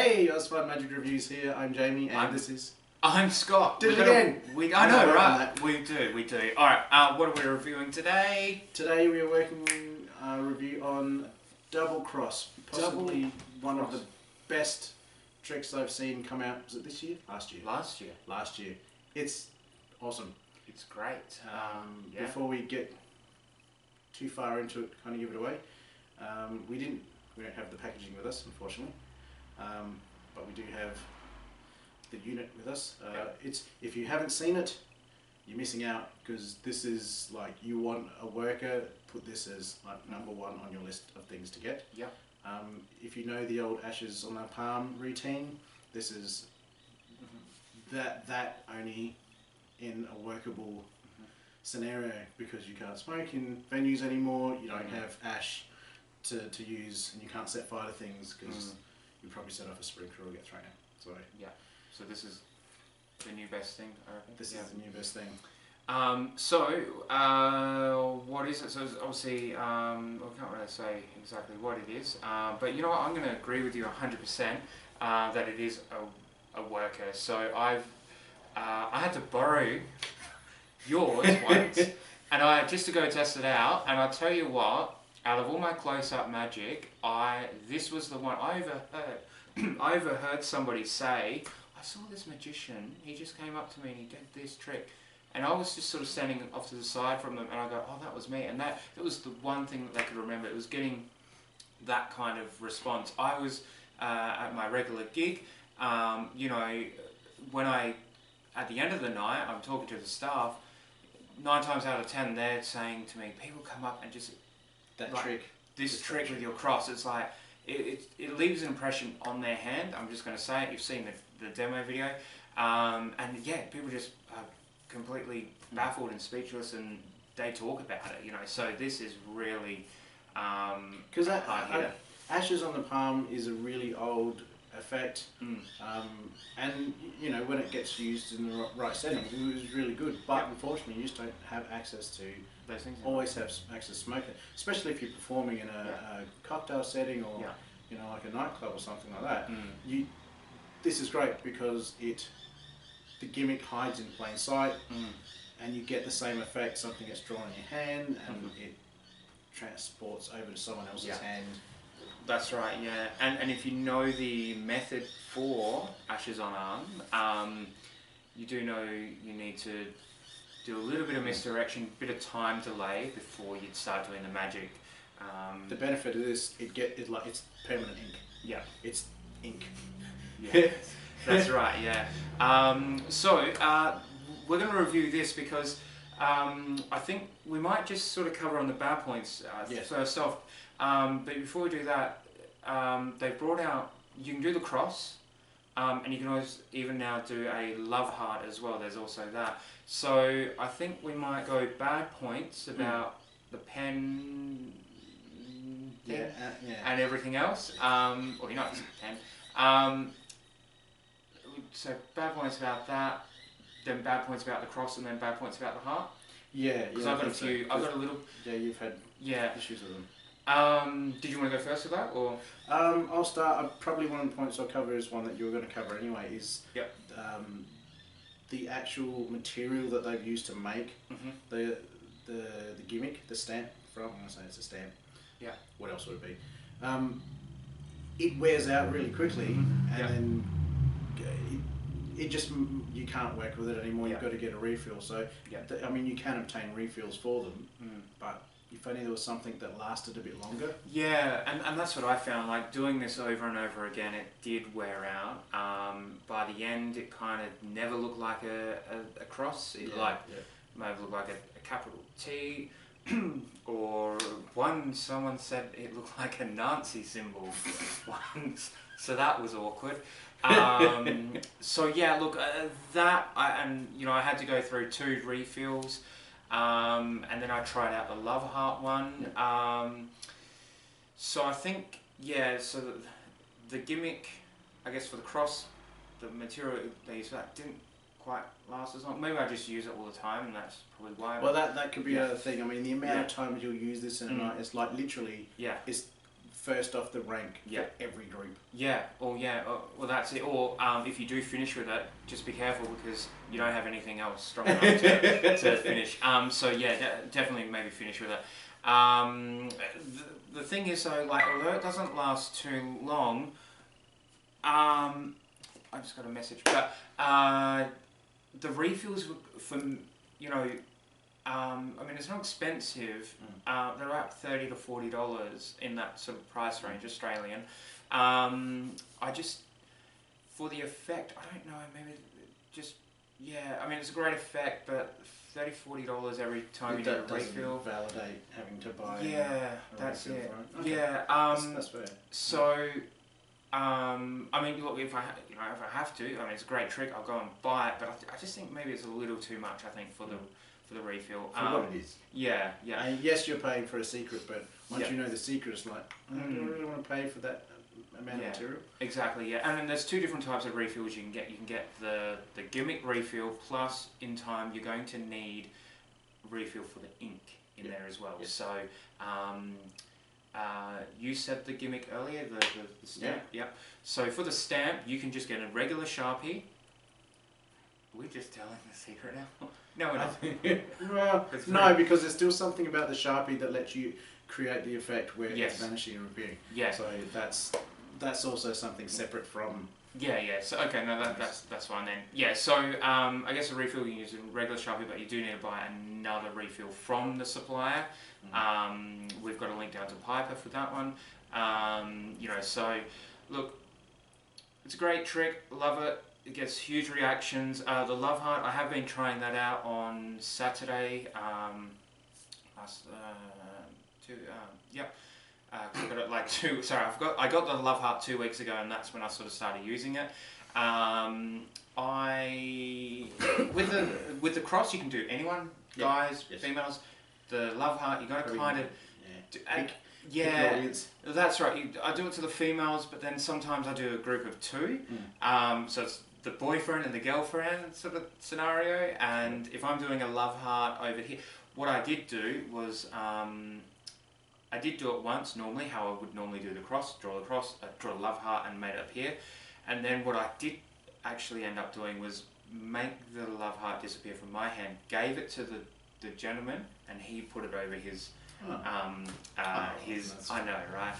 Hey, Fun Magic Reviews here. I'm Jamie, and this is... I'm Scott. Did it again. I know, right? We do. Alright, what are we reviewing today? Today we are working a review on Doublecross. Possibly one of the best tricks I've seen come out. Was it this year? Last year. Last year. It's awesome. It's great. Yeah. Before we get too far into it, kind of give it away. We don't have the packaging with us, unfortunately. But we do have the unit with us. If you haven't seen it, you're missing out, because this is like, you want a worker, put this as like #1 on your list of things to get. Yep. If you know the old ashes on the palm routine, this is that only in a workable scenario, because you can't smoke in venues anymore, you don't have ash to use, and you can't set fire to things because you probably set off a sprinkler or get thrown out. So yeah, so this is the new best thing, I reckon. This is the new best thing. What is it? So it's obviously, I can't really say exactly what it is, but you know what, I'm going to agree with you 100% that it is a worker. So I had to borrow yours once, and just to go test it out, and I'll tell you what, out of all my close-up magic, this was the one I overheard somebody say, I saw this magician, he just came up to me and he did this trick. And I was just sort of standing off to the side from them, and I go, oh, that was me. And it was the one thing that they could remember. It was getting that kind of response. I was at my regular gig, you know, at the end of the night, I'm talking to the staff, 9 times out of 10, they're saying to me, people come up and just... This trick with your cross, it's like, it leaves an impression on their hand. I'm just going to say it. You've seen the demo video. And yeah, people just are completely baffled and speechless, and they talk about it, you know. So this is really because ashes on the palm is a really old effect, and you know, when it gets used in the right settings, it was really good. But unfortunately, you just don't have access to those things. Always have access to smoke it, especially if you're performing in a cocktail setting, or you know, like a nightclub or something like that. This is great because the gimmick hides in plain sight, and you get the same effect. Something gets drawn in your hand, and it transports over to someone else's hand. That's right, yeah. And if you know the method for ashes on arm, you do know you need to do a little bit of misdirection, bit of time delay before you'd start doing the magic. The benefit of this, it's permanent ink. Yeah. It's ink. Yeah. That's right, yeah. We're going to review this because I think we might just sort of cover on the bad points first off. But before we do that, they've brought out, you can do the cross, and you can always even now do a love heart as well. There's also that. So I think we might go bad points about the pen and everything else. Or you know, it's a pen. So bad points about that, then bad points about the cross, and then bad points about the heart. Yeah, because I've got a few. I've got a little. Yeah, you've had issues with them. Did you want to go first with that, or? I'll start. Probably one of the points I'll cover is one that you were going to cover anyway. Is the actual material that they've used to make the gimmick, the stamp. I'm going to say it's a stamp. Yeah. What else would it be? It wears out really quickly, and then it just, you can't work with it anymore. You've got to get a refill. So I mean, you can obtain refills for them, but if only there was something that lasted a bit longer. Yeah, and that's what I found, like doing this over and over again, it did wear out. By the end, it kind of never looked like a cross. It may have looked like a capital T, or someone said it looked like a Nazi symbol once, so that was awkward. So yeah, look, and you know, I had to go through 2 refills. And then I tried out the love heart one. So I think, so the gimmick, I guess for the cross, the material they used for that didn't quite last as long. Maybe I just use it all the time, and that's probably why. Well, that could be another thing. I mean, the amount of times you'll use this in a night, it's like literally, it's first off the rank Yeah. for every group. Yeah, or well that's it. Or if you do finish with it, just be careful because you don't have anything else strong enough to finish. So yeah, definitely maybe finish with it. The thing is though, like although it doesn't last too long, I just got a message, but the refills for I mean, it's not expensive. They're about $30 to $40 in that sort of price range, Australian. I just, for the effect, I don't know, maybe just, yeah, I mean, it's a great effect, but $30, $40 every time you do a refill. Validate having to buy. Yeah, that's it. Okay. Yeah. That's fair. So, I mean, look, if I have to, I mean, it's a great trick. I'll go and buy it, but I just think maybe it's a little too much. I think for the refill. For what it is. Yeah, yeah. And yes, you're paying for a secret, but once Yeah. you know the secret, it's like, I don't really want to pay for that amount of material. Exactly, yeah. And then there's two different types of refills you can get. You can get the gimmick refill, plus in time you're going to need refill for the ink in there as well. Yes. So, you said the gimmick earlier, the stamp. Yeah. Yep. So for the stamp, you can just get a regular Sharpie. Are we just telling the secret now? No, we're not. Well, no, because there's still something about the Sharpie that lets you create the effect where Yes. it's vanishing and appearing. Yeah. So that's also something separate from. Yeah, yeah. So okay, no, that's fine then. Yeah. So I guess a refill you can use a regular Sharpie, but you do need to buy another refill from the supplier. We've got a link down to Piper for that one. So look, it's a great trick. Love it. It gets huge reactions. The Love Heart, I have been trying that out on Saturday. I got it like I got the Love Heart 2 weeks ago, and that's when I sort of started using it. With the cross, you can do anyone, guys, females. The Love Heart, you got to kind of. Yeah, that's right. I do it to the females, but then sometimes I do a group of two. So it's the boyfriend and the girlfriend sort of scenario. And if I'm doing a Love Heart over here, what I did do was I did do it once normally, how I would normally do the cross, draw a Love Heart and made it appear. And then what I did actually end up doing was make the Love Heart disappear from my hand, gave it to the gentleman, and he put it over his. I know, right?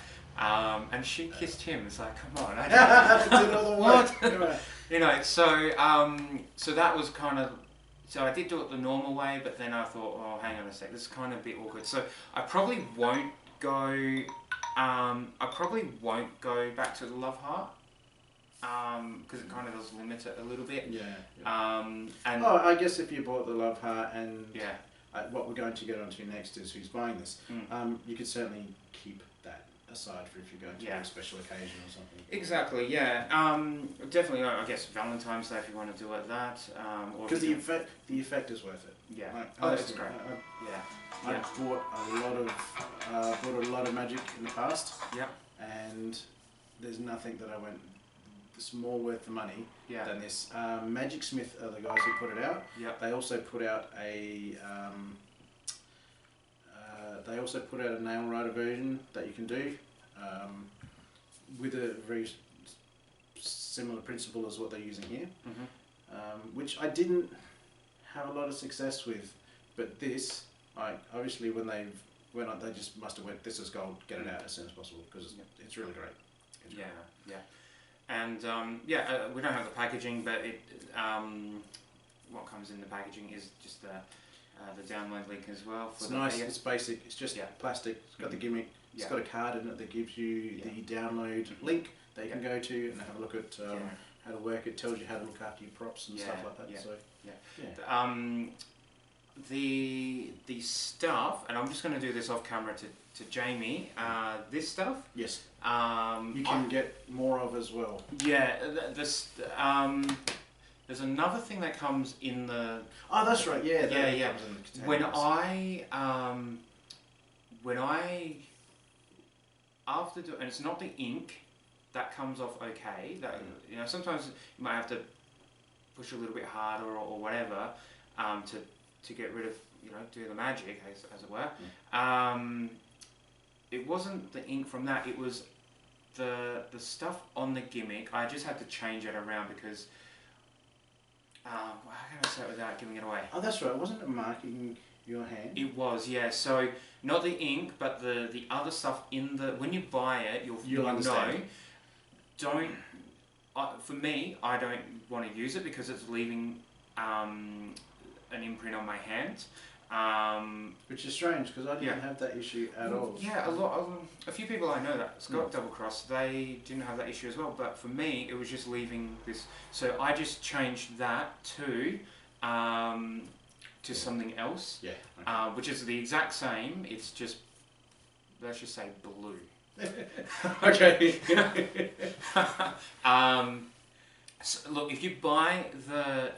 And she kissed him. It's like, come on, I did all the work. So that was kind of. So I did do it the normal way, but then I thought, oh, hang on a sec, this is kind of a bit awkward. So I probably won't go. Back to the Love Heart. Because it kind of does limit it a little bit. Yeah. And I guess if you bought the Love Heart and. Yeah. What we're going to get onto next is who's buying this. You could certainly keep that aside for if you're going to do a special occasion or something. Exactly, yeah. Definitely, I guess Valentine's Day if you want to do it that. Because the effect is worth it. Yeah. Honestly, it's great. I bought a lot of magic in the past. Yep. And there's nothing that I went. It's more worth the money than this. Magic Smith are the guys who put it out. Yep. They also put out a nail writer version that you can do with a very similar principle as what they're using here, which I didn't have a lot of success with. But this, obviously when they just must have went, this is gold, get it out as soon as possible because it's really great. Yeah. And we don't have the packaging, but what comes in the packaging is just the download link as well. It's nice. It's basic. It's just plastic. It's got the gimmick. It's got a card in it that gives you the download link that you can go to and have a look at how to work. It tells you how to look after your props and stuff like that. The stuff, and I'm just going to do this off camera to Jamie. This stuff. Yes. You can get more of as well. Yeah. There's another thing that comes in the. Oh, that's right. Yeah. Yeah. When I after do, and it's not the ink that comes off okay. That sometimes you might have to push a little bit harder or whatever to get rid of do the magic as it were. it wasn't the ink from that. It was the stuff on the gimmick. I just had to change it around because how can I say it without giving it away? Oh, that's right. Wasn't it marking your hand? It was, yeah. So not the ink, but the other stuff in the. When you buy it, you'll understand. know. Don't. For me, I don't want to use it because it's leaving an imprint on my hand. Which is strange because I didn't have that issue at all. Yeah, a few people I know that's got Doublecross, they didn't have that issue as well. But for me, it was just leaving this. So I just changed that to something else, okay. which is the exact same. It's just, let's just say blue. Okay. So look, if you buy the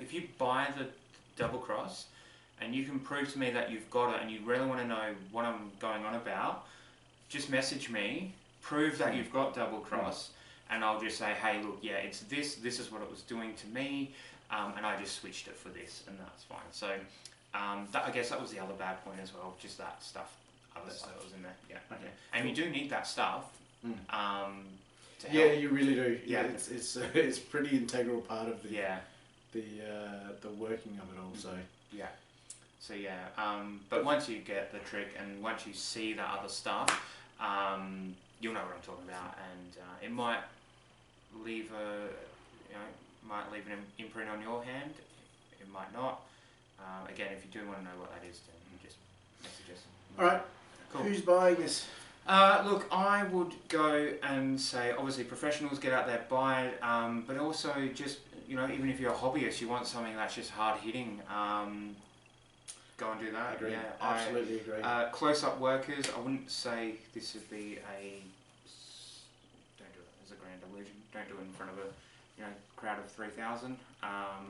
Doublecross, and you can prove to me that you've got it, and you really want to know what I'm going on about, just message me, prove that you've got Doublecross, and I'll just say, hey, look, yeah, it's this. This is what it was doing to me, and I just switched it for this, and that's fine. So, I guess that was the other bad point as well, just that stuff. Other stuff that was in there, yeah. Okay. And you do need that stuff. To help. Yeah, you really do. Yeah, it's pretty integral part of the the working of it all. So yeah. So yeah, but once you get the trick and once you see the other stuff, you'll know what I'm talking about, and it might leave an imprint on your hand. It might not. Again, if you do want to know what that is, then just message us. All right. Cool. Who's buying this? Look, I would go and say, obviously, professionals, get out there, buy it, but also just, even if you're a hobbyist, you want something that's just hard hitting, go and do that. Agree. Yeah, Absolutely agree. Close-up workers, I wouldn't say this would be don't do it as a grand illusion. Don't do it in front of a, crowd of 3,000,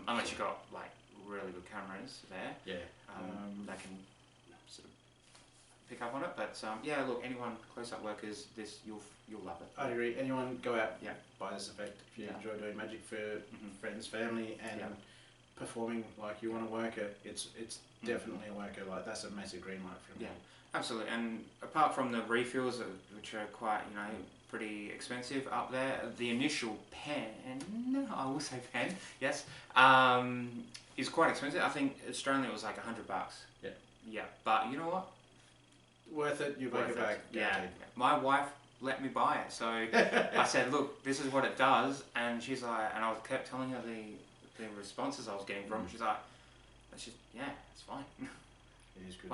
unless you've got, like, really good cameras there. Yeah. That can sort of pick up on it, but yeah, look, anyone close-up workers, you'll love it. I agree. Anyone go out, buy this effect if you Yeah. enjoy doing magic for friends, family, and performing like you want a worker. It's definitely a worker. Like that's a massive green light for me. Yeah, absolutely. And apart from the refills, which are quite pretty expensive up there, the initial pen, I will say pen, yes, is quite expensive. I think Australian it was like $100. Yeah. Yeah, but you know what? Worth it, you make it back. Yeah. My wife let me buy it, so I said, look, this is what it does, and she's like, and I kept telling her the responses I was getting from her. She's like, it's fine. It is good.